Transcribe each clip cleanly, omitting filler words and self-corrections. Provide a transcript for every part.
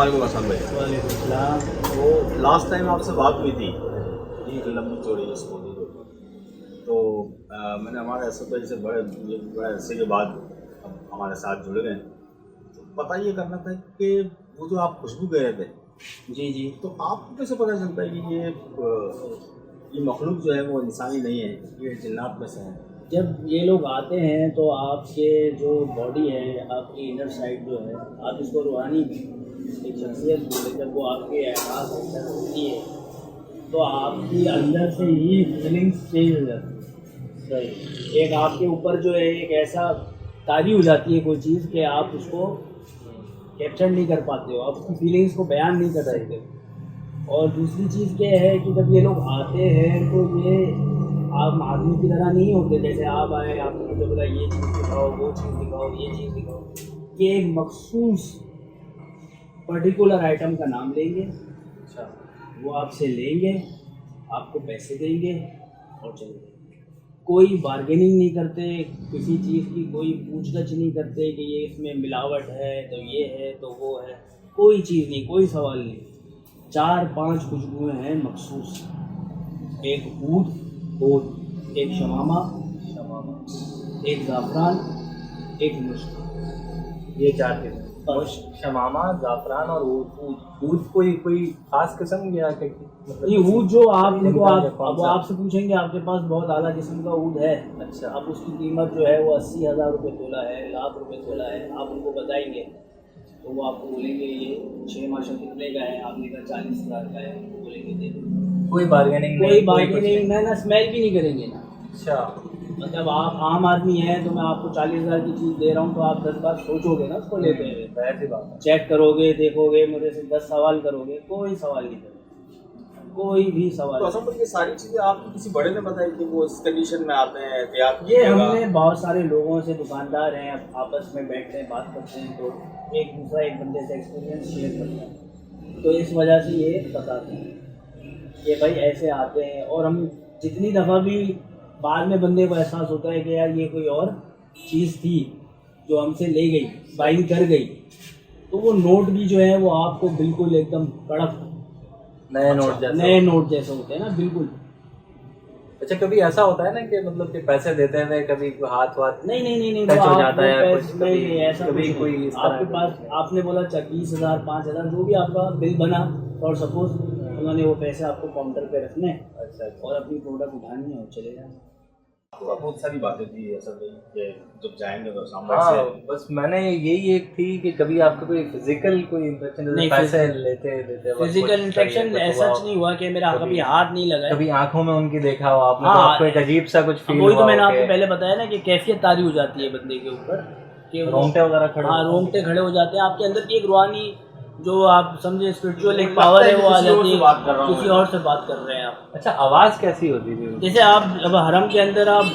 वालेकुम अस्सलाम भाई। वालेकुम सलाम। तो लास्ट टाइम आपसे बात हुई थी एक लंबी चौड़ी स्टोरी के ऊपर। तो मैंने हमारे असद भाई से बड़े अरसे के बाद अब हमारे साथ जुड़ गए। तो पता ये करना था कि वो जो आप खुशबू कह रहे थे, जी जी। तो आपको कैसे पता चलता है कि ये मखलूक जो है वो इंसानी नहीं है, ये जिन्नात में से है? जब ये लोग आते हैं तो आपके जो बॉडी है, आपकी इनर साइड जो है, आप इसको रूहानी एक शख्सियत बोले, जब वो आपके एहसास अंदर होती है तो आपकी अंदर से ही फीलिंग्स चेंज हो जाती है। सही। एक आपके ऊपर जो है एक ऐसा तारी हो जाती है कोई चीज़ कि आप उसको कैप्चर नहीं कर पाते हो, आप उसकी फीलिंग्स को बयान नहीं कर सकते हो। और दूसरी चीज़ क्या है कि जब ये लोग आते हैं तो ये आप आदमी की तरह नहीं होते। जैसे आप आए, आपने मुझे बोला ये चीज़ दिखाओ, वो चीज़ दिखाओ, ये चीज़ दिखाओ। ये एक मखसूस पर्टिकुलर आइटम का नाम लेंगे, अच्छा। वो आपसे लेंगे, आपको पैसे देंगे और चले जाएंगे। कोई बार्गेनिंग नहीं करते, किसी चीज़ की कोई पूछताछ नहीं करते कि ये इसमें मिलावट है तो ये है तो वो है। कोई चीज़ नहीं, कोई सवाल नहीं। 4-5 खुशबुएँ हैं मखसूस। एक ऊद, एक शमामा, एक ज़ाफ़रान, एक मुश्क। ये 4 किस्म। शमामा, ज़ाफ़रान और ऊद कोई खास किस्म या मतलब ये ऊद जो आप इनको कौन अब सा? आपसे पूछेंगे, आपके पास बहुत आला किस्म का ऊद है। अच्छा। अब उसकी कीमत जो है वो 80,000 रुपये तोला है, लाख रुपये तोला है। आप उनको बताएंगे तो वो आपको बोलेंगे ये 6 माशा कितने का है, आपने कहा 40,000 का है, वो बोलेंगे दे दो। कोई बार्गेनिंग कोई नहीं, बार्गेनिंग ना स्मेल भी नहीं करेंगे ना। अच्छा। मतलब आप आम आदमी हैं तो मैं आपको 40,000 की चीज़ दे रहा हूँ तो आप 10 बार सोचोगे ना उसको लेते हुए। जाहिर सी बात है। चेक करोगे, देखोगे, मुझे से 10 सवाल करोगे। कोई सवाल नहीं करोगे, कोई भी सवाल तो नहीं। असल में ये सारी चीज़ें आपको किसी बड़े ने बताई कि वो इस कंडीशन में आते हैं एहतियात ये कीजिएगा? हमने बहुत सारे लोगों से, दुकानदार हैं, आपस में बैठते हैं, बात करते हैं तो एक दूसरा एक बंदे से एक्सपीरियंस शेयर करता है, तो इस वजह से ये बताते हैं कि भाई ऐसे आते हैं। और हम जितनी दफ़ा भी बाद में बंदे को एहसास होता है कि यार ये कोई और चीज़ थी जो हमसे ले गई, बाइंग कर गई, तो वो नोट भी जो है वो आपको बिल्कुल एकदम कड़क नए नोट जैसे होते हैं ना, बिल्कुल। अच्छा, कभी ऐसा होता है ना कि मतलब कि पैसे देते हैं कभी हाथ नहीं टच वो हो आप जाता है, वो कुछ पैसे नहीं, ऐसा कभी कुछ कोई नहीं। इस तरह आपके का पास आपने बोला 20,000 5,000 जो भी आपका बिल बना, और सपोज उन्होंने वो पैसे आपको काउंटर पे रखने हैं अच्छा। और अपनी प्रोडक्ट उठानी है और चले जाना। बहुत सारी बातें थी असल में कि जब जाएंगे तो सामने हाँ, से बस मैंने यही एक थी कि कभी आपका कोई फिजिकल कोई इंफेक्शन, नहीं, पैसे लेते वक्त फिजिकल कुछ इन्फेक्शन कुछ ऐसा हुआ, नहीं हुआ कि मेरा कभी- कभी हाथ नहीं लगा है। कभी आंखों में उनकी देखा हो आपने, हाँ, तो आपको एक अजीब सा कुछ फील वही हुआ तो मैंने हो आपको कि पहले बताया ना कि कैफियत तारी हो जाती है बंदे के ऊपर कि रोंगटे वगैरह खड़े हाँ, होते हैं। रोंगटे खड़े हो जाते हैं। आपके अंदर की एक रूहानी जो आप समझे स्पिरिचुअल एक पावर है वो आ जाती है। बात कर रहा हूँ किसी और से बात कर रहे हैं आप। अच्छा, आवाज़ कैसी होती थी? जैसे आप जब हरम के अंदर आप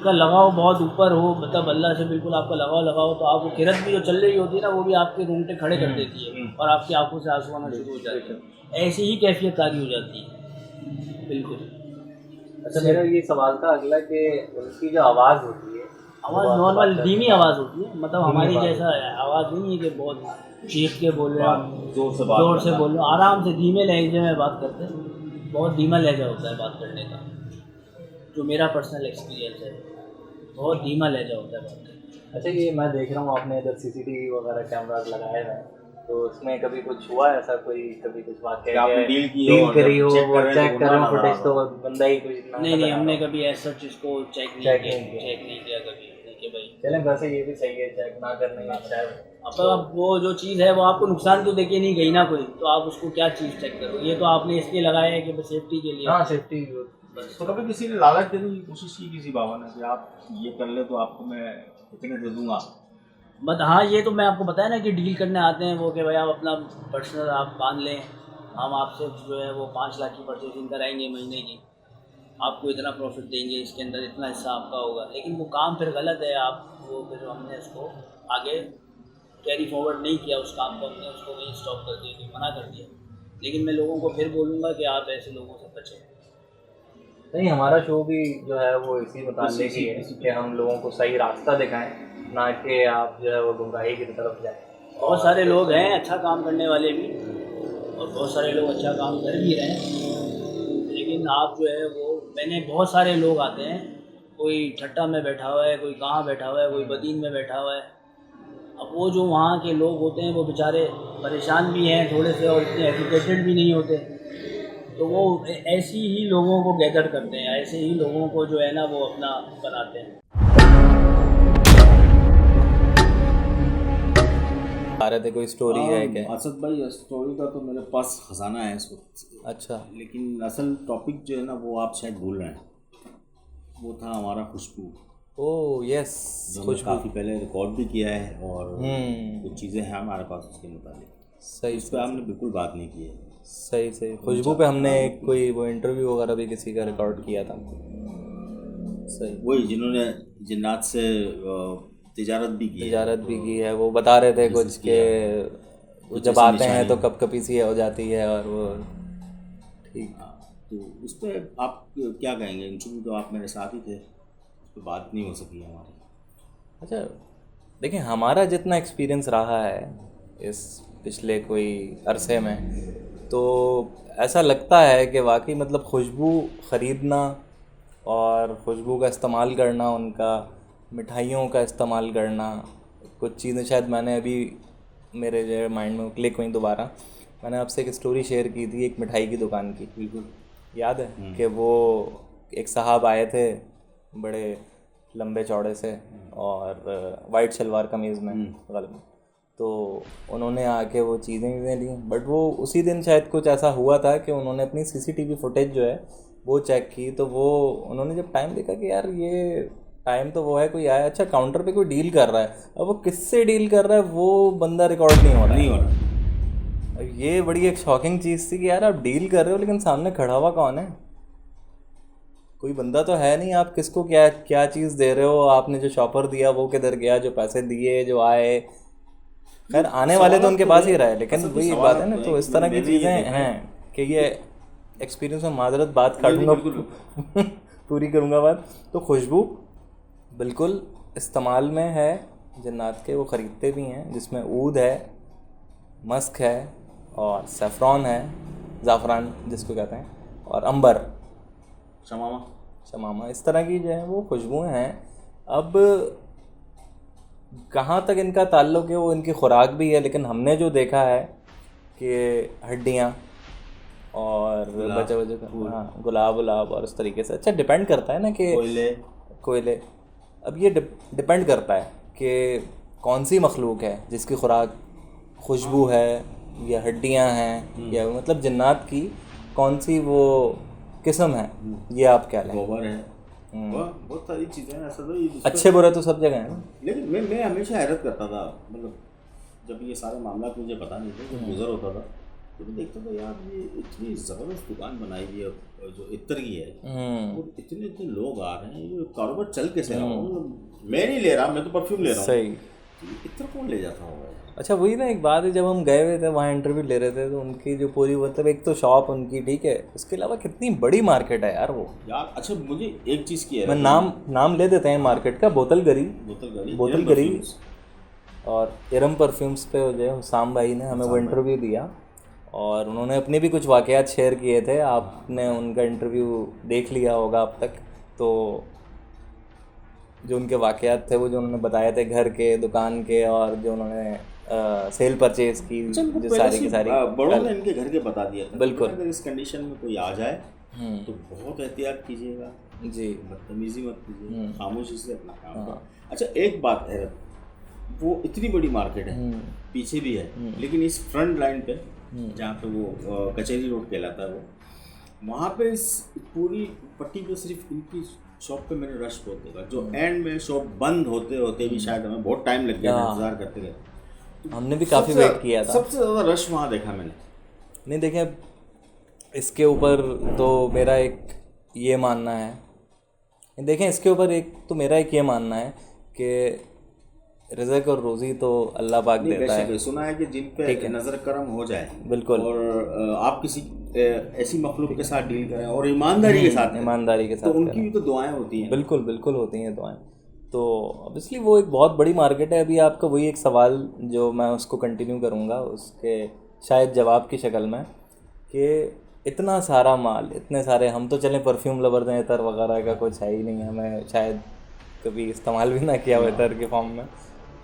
का लगाव बहुत ऊपर हो, मतलब अल्लाह से बिल्कुल आपका लगाव तो आप वो किरत भी जो चल रही होती है ना, वो भी आपके रोंगटे खड़े कर देती है और आपकी आंखों से आंसू आना शुरू हो जाते हैं। ऐसी ही कैफियत तारी हो जाती है, बिल्कुल। अच्छा, मेरा ये सवाल था अगला कि उनकी जो आवाज़ होती है, आवाज़ नॉर्मल धीमी आवाज़ होती है, मतलब हमारी जैसा आवाज़ नहीं है कि बहुत चीख के बोल रहे हैं, जोर से बोल रहे हो। आराम से धीमे लहजे में बात करते हैं। बहुत धीमा लहजा होता है बात करने का, जो मेरा पर्सनल एक्सपीरियंस है। बहुत धीमा लहजा होता है बात करने का। अच्छा, ये मैं देख रहा हूँ आपने इधर CCTV वगैरह कैमराज लगाए हुए हैं, तो उसमें कभी कुछ हुआ ऐसा, कभी कुछ वाकया आपने डील की डील हो, करी हो, चेक कर रहे चेक हैं कर रहे हो तो फुटेज, तो ना बंदा ही कुछ ना नहीं, बताया हमने हो? कभी ऐसा इसको चेक नहीं किया कभी कि भाई। चलें, वैसे ये भी सही है, चेक ना करना ही अच्छा है। अब वो जो चीज़ है वो आपको नुकसान तो देके नहीं गई ना कोई, तो आप उसको क्या चीज़ चेक करो। ये तो आपने इसलिए लगाया है कि बस सेफ्टी के लिए। हाँ, सेफ्टी। तो कभी किसी ने लालच देने की कोशिश की किसी बाबा ने कि आप ये कर ले तो आपको मैं इतने दे दूंगा? बट हाँ, ये तो मैं आपको बताया ना कि डील करने आते हैं वो कि भाई आप अपना पर्सनल आप बांध लें, हम आपसे जो है वो 5 लाख की परचेजिंग कराएंगे महीने की, आपको इतना प्रॉफिट देंगे, इसके अंदर इतना हिस्सा आपका होगा। लेकिन वो काम फिर गलत है। आप वो फिर हमने उसको आगे कैरी फॉरवर्ड नहीं किया, उस काम को हमने उसको वहीं स्टॉप कर दिया, कि मना कर दिया। लेकिन मैं लोगों को फिर बोलूँगा कि आप ऐसे लोगों से बचें। नहीं, हमारा शो भी जो है वो इसी मुताल्लिक ही है कि हम लोगों को सही रास्ता दिखाएं, ना कि आप जो है वो गुमराही की तरफ जाएं। बहुत सारे लोग हैं अच्छा काम करने वाले भी, और बहुत सारे लोग अच्छा काम कर भी रहे हैं, लेकिन आप जो है वो, मैंने बहुत सारे लोग आते हैं, कोई ठट्टा में बैठा हुआ है, कोई कहाँ बैठा हुआ है, कोई बदीन में बैठा हुआ है। अब वो जो वहाँ के लोग होते हैं वो बेचारे परेशान भी हैं थोड़े से, और इतने एजुकेटेड भी नहीं होते, तो वो ऐसी ही लोगों को गैदर करते हैं, ऐसे ही लोगों को जो है ना वो अपना बनाते हैं। आ रहे थे, कोई स्टोरी है क्या? असद भाई, स्टोरी का तो मेरे पास खजाना है इस वक्त, अच्छा, लेकिन असल टॉपिक जो है ना वो आप शायद भूल रहे हैं। वो था हमारा खुशबू, ओह यस, जो हमने काफ़ी पहले रिकॉर्ड भी किया है, और हम्म, कुछ चीज़ें हैं हमारे पास उसके मुताबिक, सही उस पर हमने बिल्कुल बात नहीं की है। सही सही। खुशबू पे हमने एक कोई वो इंटरव्यू वगैरह भी किसी का रिकॉर्ड किया था। सही, वही जिन्होंने जिन्नात से तिजारत भी की है। तिजारत भी की है, वो बता रहे थे कुछ के वो जब आते हैं तो कपकपी सी हो जाती है, और वो ठीक। तो उस पर आप क्या कहेंगे? इंटरव्यू तो आप मेरे साथ ही थे, उस पर बात नहीं हो सकी हमारी। अच्छा, देखिए हमारा जितना एक्सपीरियंस रहा है इस पिछले कोई अरसे में, तो ऐसा लगता है कि वाकई मतलब खुशबू ख़रीदना और खुशबू का इस्तेमाल करना, उनका मिठाइयों का इस्तेमाल करना, कुछ चीज़ें शायद मैंने अभी मेरे जो माइंड में क्लिक हुई दोबारा। मैंने आपसे एक स्टोरी शेयर की थी एक मिठाई की दुकान की, बिल्कुल याद है कि वो एक साहब आए थे बड़े लंबे चौड़े से और वाइट शलवार कमीज़ में गलत, तो उन्होंने आके वो चीज़ें ली, बट वो उसी दिन शायद कुछ ऐसा हुआ था कि उन्होंने अपनी सीसीटीवी फुटेज जो है वो चेक की, तो वो उन्होंने जब टाइम देखा कि यार ये टाइम तो वो है, कोई आया, अच्छा काउंटर पे कोई डील कर रहा है, अब वो किससे डील कर रहा है वो बंदा रिकॉर्ड नहीं हो रहा है। अब ये बड़ी एक शॉकिंग चीज़ थी कि यार आप डील कर रहे हो लेकिन सामने खड़ा हुआ कौन है? कोई बंदा तो है नहीं, आप किसको क्या क्या चीज़ दे रहे हो, आपने जो शॉपर दिया वो किधर गया, जो पैसे दिए जो आए, खैर आने वाले तो उनके पास ही रहे, लेकिन वही बात है ना। तो इस तरह की चीज़ें हैं कि ये एक्सपीरियंस में माजरत बात काटूंगा पूरी करूंगा बात। तो खुशबू बिल्कुल इस्तेमाल में है जन्नात के, वो ख़रीदते भी हैं, जिसमें ऊद है, मस्क है और सैफ़रॉन है, ज़ाफ़रान जिसको कहते हैं, और अंबर, शमामा, इस तरह की जो है वो खुशबुएँ हैं। अब कहाँ तक इनका ताल्लुक़ है वो इनकी खुराक भी है, लेकिन हमने जो देखा है कि हड्डियाँ और बचे हाँ गुलाब और उस तरीके से, अच्छा डिपेंड करता है ना कि कोयले अब ये डिपेंड करता है कि कौन सी मखलूक है जिसकी खुराक खुशबू है या हड्डियाँ हैं, या मतलब जन्नात की कौन सी वो किस्म है, ये आप क्या लें? गोबर है, बहुत सारी चीज़ें हैं ऐसा। तो अच्छे बुरे तो सब जगह है ना, लेकिन मैं हमेशा हैरत करता था, मतलब जब ये सारे मामला मुझे पता नहीं थे, जब गुजर होता था तो मैं देखता था यार ये इतनी ज़बरदस्त दुकान बनाई हुई है जो इत्र की है, और इतने लोग आ रहे हैं, ये कारोबार चल कैसे रहा हो? मैं नहीं ले रहा, मैं तो परफ्यूम ले रहा हूँ, सही। इत्र कौन ले जाता होगा? अच्छा वही ना, एक बात है, जब हम गए हुए थे वहाँ इंटरव्यू ले रहे थे, तो उनकी जो पूरी मतलब एक तो शॉप उनकी ठीक है, उसके अलावा कितनी बड़ी मार्केट है यार वो यार। अच्छा मुझे एक चीज़ की है, मैं नाम ले देते हैं मार्केट का, बोतल गरी और इरम परफ्यूम्स पे जो है हुसाम भाई ने हमें वो इंटरव्यू दिया, और उन्होंने अपने भी कुछ वाक़यात शेयर किए थे, आपने उनका इंटरव्यू देख लिया होगा अब तक। तो जो उनके वाक़यात थे वो जो उन्होंने बताए थे घर के, दुकान के, और जो उन्होंने सेल परचेज की जो सारी की सारी बड़ों ने इनके घर के बता दिया था। बिल्कुल। अगर इस कंडीशन में कोई आ जाए तो बहुत एहतियात कीजिएगा जी, बदतमीजी मत कीजिए, खामोशी से अपना काम करें। अच्छा एक बात है, वो इतनी बड़ी मार्केट है, पीछे भी है, लेकिन इस फ्रंट लाइन पे जहाँ पे वो कचहरी रोड कहलाता है, वो वहाँ पे इस पूरी पट्टी पे सिर्फ इनकी शॉप पे मैंने रश बहुत देखा, जो एंड में शॉप बंद होते होते भी शायद हमें बहुत टाइम लग गया इंतज़ार करते गए, हमने भी काफ़ी वेट किया था। सबसे ज़्यादा रश वहाँ देखा मैंने। नहीं देखें, इसके ऊपर तो मेरा एक ये मानना है, देखें इसके ऊपर एक तो मेरा एक ये मानना है कि रिज़्क़ और रोज़ी तो अल्लाह पाक देता है। सुना है कि जिन पे नज़र करम हो जाए, बिल्कुल, और आप किसी ऐसी मखलूक के साथ डील करें और ईमानदारी के साथ तो उनकी भी तो दुआएं होती हैं। बिल्कुल होती हैं दुआएं। तो ऑब्वियसली वो एक बहुत बड़ी मार्केट है। अभी आपका वही एक सवाल जो मैं उसको कंटिन्यू करूँगा उसके शायद जवाब की शक्ल में, कि इतना सारा माल, इतने सारे, हम तो चलें परफ्यूम लवर हैं, इतर वगैरह का कुछ है ही नहीं, हमें शायद कभी इस्तेमाल भी ना किया हो इतर के फॉर्म में,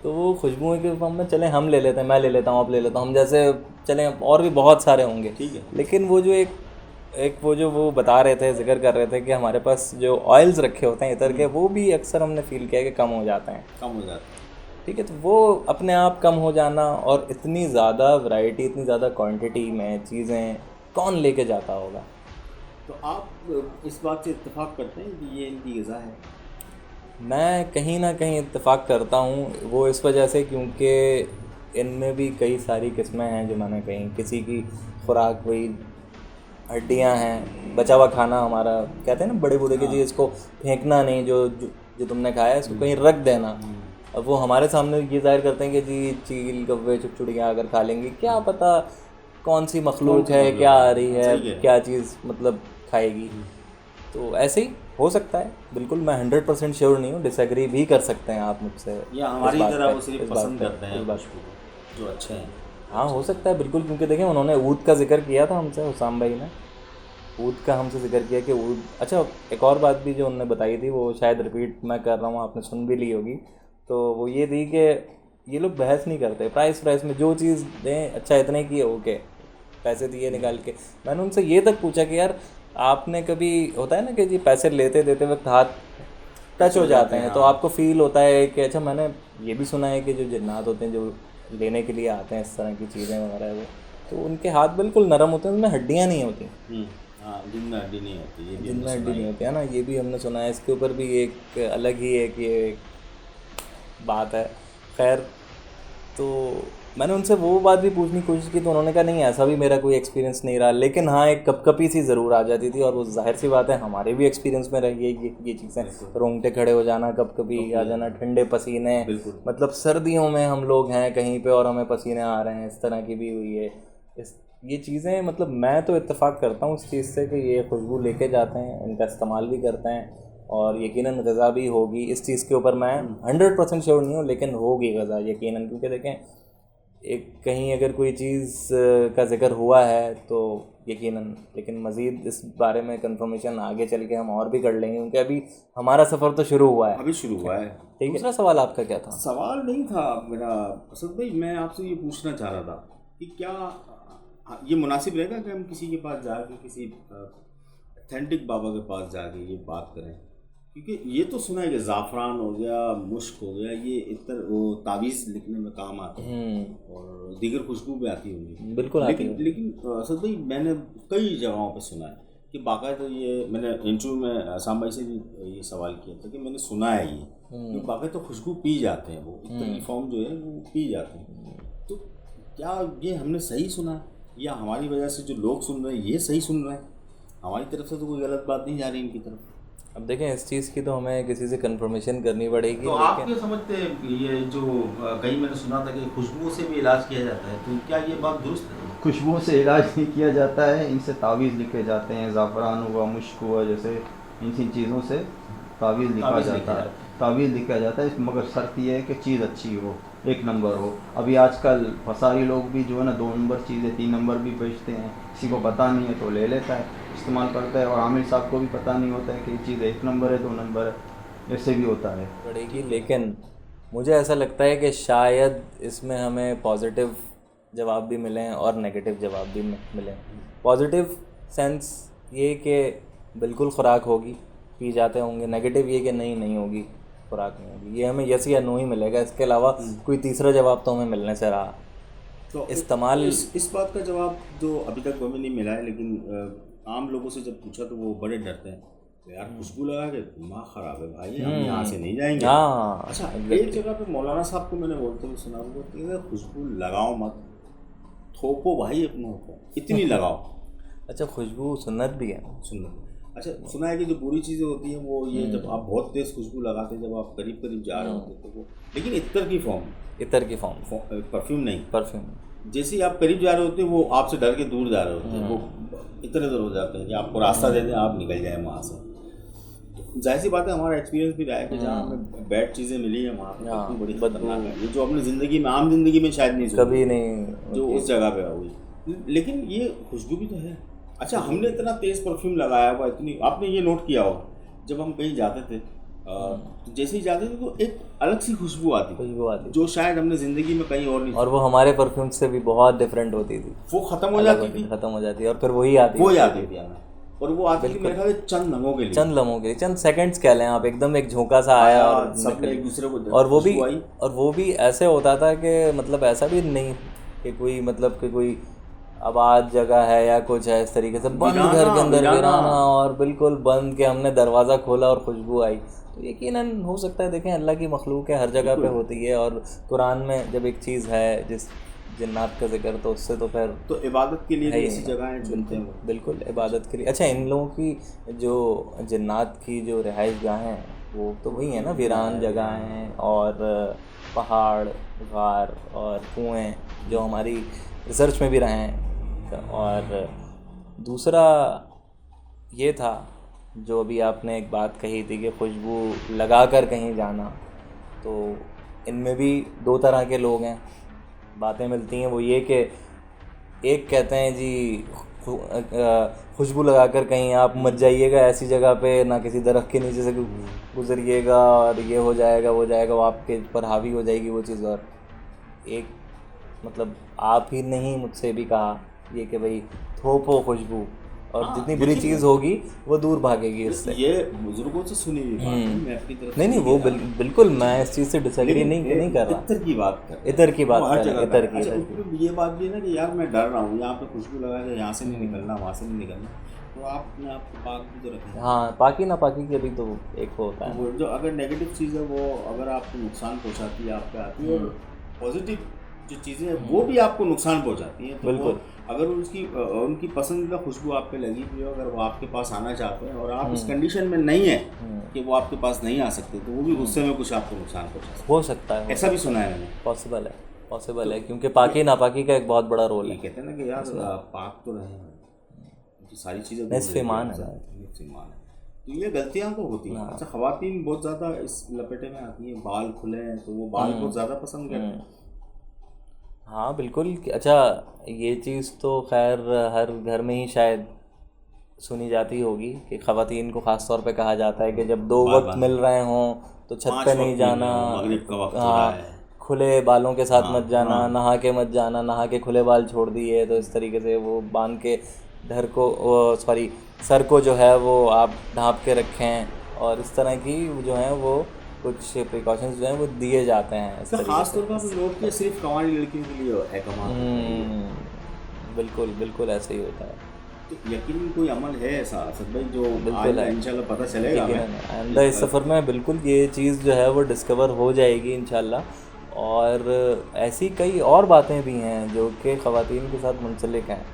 तो वो खुशबुओं के फॉर्म में चलें हम ले लेते हैं, मैं ले लेता हूँ, आप ले लेता हूँ, हम जैसे चलें और भी बहुत सारे होंगे, ठीक है। लेकिन वो जो एक वो जो वो बता रहे थे, जिक्र कर रहे थे कि हमारे पास जो ऑयल्स रखे होते हैं इतर के, वो भी अक्सर हमने फील किया कि कम हो जाते हैं। कम हो जाता है। ठीक है, तो वो अपने आप कम हो जाना, और इतनी ज़्यादा वैरायटी, इतनी ज़्यादा क्वांटिटी में चीज़ें कौन लेके जाता होगा। तो आप इस बात से इत्तेफाक करते हैं कि ये इनकी ग़िज़ा है? मैं कहीं ना कहीं इत्तेफाक करता हूँ, वो इस वजह से क्योंकि इनमें भी कई सारी किस्में हैं जो मैंने कहीं, किसी की खुराक वही हड्डियाँ हैं, बचा हुआ खाना, हमारा कहते हैं ना बड़े बूढ़े की जी, इसको फेंकना नहीं, जो तुमने खाया है इसको कहीं रख देना। अब वो हमारे सामने ये जाहिर करते हैं कि जी चील कौवे चुड़चुड़ियाँ अगर खा लेंगी, क्या पता कौन सी मखलूक है, क्या आ रही है, क्या चीज़ मतलब खाएगी। तो ऐसे ही हो सकता है, बिल्कुल मैं 100% श्योर नहीं हूँ, डिसएग्री भी कर सकते हैं आप मुझसे, या हमारी तरह वो सिर्फ पसंद करते हैं जो अच्छे हैं। हाँ हो सकता है बिल्कुल, क्योंकि देखें उन्होंने ऊद का जिक्र किया था हमसे, हुसाम भाई ने ऊद का हमसे जिक्र किया कि ऊद। अच्छा, एक और बात भी जो उन्होंने बताई थी, वो शायद रिपीट मैं कर रहा हूँ, आपने सुन भी ली होगी, तो वो ये थी कि ये लोग बहस नहीं करते प्राइस में, जो चीज़ दें अच्छा इतने की ओके, पैसे दिए निकाल के। मैंने उनसे ये तक पूछा कि यार आपने कभी, होता है ना कि जी पैसे लेते देते वक्त हाथ टच हो जाते हैं, तो आपको फील होता है कि अच्छा, मैंने ये भी सुना है कि जो जिन्नात होते हैं जो लेने के लिए आते हैं इस तरह की चीज़ें वगैरह, वो तो उनके हाथ बिल्कुल नरम होते हैं, उनमें हड्डियाँ नहीं होती। हाँ, जिनमें हड्डी नहीं होती, ये भी जिनमें हड्डी नहीं होती है ना, ये भी हमने सुना है। इसके ऊपर भी एक अलग ही एक ये बात है। खैर, तो मैंने उनसे वो बात भी पूछने की कोशिश की, तो उन्होंने कहा नहीं ऐसा भी मेरा कोई एक्सपीरियंस नहीं रहा, लेकिन हाँ एक कपकपी सी ज़रूर आ जाती थी, और वो जाहिर सी बात है हमारे भी एक्सपीरियंस में रही है ये चीज़ें, रोंगटे खड़े हो जाना, कपकपी आ जाना, ठंडे पसीने, मतलब सर्दियों में हम लोग हैं कहीं पे और हमें पसीने आ रहे हैं, इस तरह की भी हुई है। ये चीज़ें मतलब मैं तो इत्तेफाक करता हूँ इस चीज़ से कि ये खुशबू लेके जाते हैं, इनका इस्तेमाल भी करते हैं, और यकीनन ग़िज़ा भी होगी। इस चीज़ के ऊपर मैं 100% श्योर नहीं हूँ, लेकिन होगी ग़िज़ा यकीनन, क्योंकि देखें एक कहीं अगर कोई चीज़ का जिक्र हुआ है तो यकीनन, लेकिन मज़ीद इस बारे में कंफर्मेशन आगे चल के हम और भी कर लेंगे, क्योंकि अभी हमारा सफ़र तो शुरू हुआ है, अभी शुरू हुआ है। ठीक है। दूसरा सवाल आपका क्या था? सवाल नहीं था मेरा असद भाई, मैं आपसे ये पूछना चाह रहा था कि क्या ये मुनासिब रहेगा कि हम किसी के पास जाके, किसी ऑथेंटिक बाबा के पास जाके ये बात करें, क्योंकि ये तो सुना है कि ज़ाफ़रान हो गया, मुश्क हो गया, ये इतर वो तावीज़ लिखने में काम आते हैं और दीगर खुशबू भी आती होंगी, बिल्कुल आती है। लेकिन असद भाई मैंने कई जगहों पे सुना है कि बाकायदा ये, मैंने इंटरव्यू में आसाम भाई से भी ये सवाल किया था कि मैंने सुना है ये कि बाकायदा खुशबू पी जाते हैं, वो इतर की फॉर्म जो है वो पी जाते हैं। तो क्या ये हमने सही सुना है, या हमारी वजह से जो लोग सुन रहे हैं ये सही सुन रहे हैं, हमारी तरफ से तो कोई गलत बात नहीं जा रही इनकी तरफ? अब देखें इस चीज़ की तो हमें किसी से कंफर्मेशन करनी पड़ेगी। तो आप क्या समझते हैं, ये जो कहीं मैंने सुना था कि खुशबू से भी इलाज किया जाता है, तो क्या ये बात दुरुस्त है? खुशबू से इलाज नहीं किया जाता है, इनसे तावीज़ लिखे जाते हैं, ज़ाफ़रान हुआ, मुश्क हुआ, जैसे इन चीज़ों से तावीज़ लिखा जाता है, तावीज़ लिखा जाता है, मगर शर्त ये है कि चीज़ अच्छी हो, एक नंबर हो। अभी आजकल फसारी लोग भी जो है ना 2 नंबर चीज़ें 3 नंबर भी बेचते हैं, किसी को पता नहीं है तो ले लेता है, इस्तेमाल करता है, और आमिर साहब को भी पता नहीं होता है कि ये चीज़ 1 नंबर है 2 नंबर है, ऐसे भी होता है पड़ेगी। लेकिन मुझे ऐसा लगता है कि शायद इसमें हमें पॉजिटिव जवाब भी मिलें और नेगेटिव जवाब भी मिलें। पॉजिटिव सेंस ये कि बिल्कुल ख़ुराक होगी, पी जाते होंगे, नेगेटिव ये कि नहीं होगी, खुराक नहीं होगी। ये हमें यस या नो ही मिलेगा, इसके अलावा कोई तीसरा जवाब तो हमें मिलने से रहा। तो इस्तेमाल इस बात का जवाब जो अभी तक हमें नहीं मिला है, लेकिन आम लोगों से जब पूछा तो वो बड़े डरते हैं, तो यार खुशबू लगा के दिमाग ख़राब है भाई, हम यहाँ से नहीं जाएंगे। हाँ, अच्छा, एक जगह पे मौलाना साहब को मैंने बोलते हुए सुना, वो कहते खुशबू लगाओ मत, थोपो भाई अपनों को, इतनी लगाओ। अच्छा, खुशबू सुन्नत भी है, सुन्नत। अच्छा, सुना है कि जो बुरी चीज़ें होती हैं वो ये जब आप बहुत तेज़ खुशबू लगाते हैं, जब आप करीब करीब जा रहे होते तो वो, लेकिन इतर की फॉर्म, परफ्यूम नहीं, परफ्यूम, जैसे ही आप करीब जा रहे होते हैं वो आपसे डर के दूर जा रहे होते हैं, वो इधर उधर हो जाते हैं कि आपको रास्ता दे दें, आप निकल जाएं वहाँ से। जाहिर सी बात है, हमारा एक्सपीरियंस भी रहा है कि जहाँ हमें बैड चीज़ें मिली है वहाँ पर हाँ, कितनी बड़ी बदबू। खतरनाक है, ये जो अपनी ज़िंदगी में आम जिंदगी में शायद नहीं कभी सोची, नहीं जो उस जगह पे हुई। लेकिन ये खुशबू भी तो है। अच्छा, हमने इतना तेज़ परफ्यूम लगाया हुआ, इतनी, आपने ये नोट किया होगा जब हम कहीं जाते थे तो जैसे ही जाते थे तो एक अलग सी खुशबू आती थी जो शायद हमने ज़िंदगी में कहीं और नहीं, और वो हमारे परफ्यूम से भी बहुत डिफरेंट होती थी, वो ख़त्म हो जाती थी, खत्म हो जाती और फिर वही आती वो आती थी हमें, और वो आती थी मेरे ख्याल से चंद लम्हों के लिए, चंद लम्हों के लिए, चंद सेकंड्स कह लें आप, एकदम एक झोंका सा आया और सबने एक दूसरे को और वो भी खुशबू आई। और वो भी ऐसे होता था कि मतलब ऐसा भी नहीं कि कोई मतलब कि कोई आबाद जगह है या कुछ है इस तरीके से, बंद घर के अंदर वीराना और बिल्कुल बंद के हमने दरवाज़ा खोला और खुशबू आई। तो यकीनन हो सकता है, देखें अल्लाह की मखलूक है, हर जगह पे होती है, और कुरान में जब एक चीज़ है जिस जन्नत का जिक्र, तो उससे तो फिर तो इबादत के लिए भी ऐसी जगहें चुनते हैं, बिल्कुल इबादत के लिए। अच्छा, इन लोगों की जो जन्नत की जो रिहाइश गाहें हैं वो तो वही है ना, वीरान जगहें और पहाड़, गार और कुएँ जो हमारी रिसर्च में भी रहे हैं। और दूसरा ये था जो अभी आपने एक बात कही थी कि खुशबू लगा कर कहीं जाना, तो इनमें भी दो तरह के लोग हैं, बातें मिलती हैं। वो ये कि एक कहते हैं जी खुशबू लगा कर कहीं आप मत जाइएगा, ऐसी जगह पे ना किसी दरख्त के नीचे से गुजरिएगा और ये हो जाएगा वो जाएगा, वो आपके ऊपर हावी हो जाएगी वो चीज़। और एक मतलब आप ही नहीं मुझसे भी कहा ये कि भाई थोपो खुशबू, और जितनी बुरी चीज़ होगी वो दूर भागेगी इससे। ये बुजुर्गों से सुनी हुई बात है, मैं अपनी तरफ नहीं वो बिल्कुल मैं इस चीज़ से डिसएग्री नहीं कर रहा। इतर की बात कर, इतर की बात हर कर, जगह इतर का। की। अच्छा, ये बात भी है ना कि यार मैं डर रहा हूँ, यहाँ पे खुशबू लगा के यहाँ से नहीं निकलना, वहाँ से नहीं निकलना, तो आप अपने आप को पाक भी तो रखें। हाँ, पाकी ना पाकी के भी तो एक होता है, वो जो अगर नेगेटिव चीज़ है वो अगर आपको नुकसान पहुँचाती है, आप पे आती है, और पॉजिटिव जो चीज़ें हैं वो भी आपको नुकसान पहुँचाती हैं। तो बिल्कुल। अगर उनकी पसंदीदा खुशबू आप पे लगी हुई है, अगर वो आपके पास आना चाहते हैं और आप इस कंडीशन में नहीं है कि वो आपके पास नहीं आ सकते, तो वो भी गुस्से में कुछ आपको नुकसान पहुँचा हो सकता है, ऐसा भी सुना है मैंने। पॉसिबल है क्योंकि पाकी नापाकी का एक बहुत बड़ा रोल ये है। कहते हैं ना कि यार पाक तो रहे हैं, तो सारी चीज़ें निस्फ़ ईमान है। निस्फ़ ईमान है, तो ये गलतियाँ तो होती हैं। अच्छा, ख़वातीन बहुत ज़्यादा इस लपेटे में आती हैं, बाल खुले हैं तो वो बाल बहुत ज़्यादा पसंद करते हैं। हाँ बिल्कुल। अच्छा, ये चीज़ तो खैर हर घर में ही शायद सुनी जाती होगी कि ख़वातीन को ख़ास तौर पे कहा जाता है कि जब दो वक्त मिल रहे हों तो छत पे नहीं जाना, मगरिब का वक्त हो हाँ, रहा है, खुले बालों के साथ मत जाना, नहा के मत जाना, नहा के खुले बाल छोड़ दिए तो इस तरीके से वो बांध के सर को जो है वो आप ढाँप के रखें, और इस तरह की जो है वो कुछ प्रिकॉशंस जो हैं वो दिए जाते हैं इस तो तरीके खास से। तौर पर आपने नोट किया सिर्फ कवानी लड़कियों के लिए है कमाल, बिल्कुल ऐसे ही होता है। तो यकीन कोई अमल है ऐसा असद भाई जो बिल्कुल है, इंशाल्लाह पता चलेगा आइंदा इस सफ़र में बिल्कुल ये चीज़ जो है वो डिस्कवर हो जाएगी इंशाल्लाह। और ऐसी कई और बातें भी हैं जो कि ख़वातीन के साथ मुंसलिक हैं।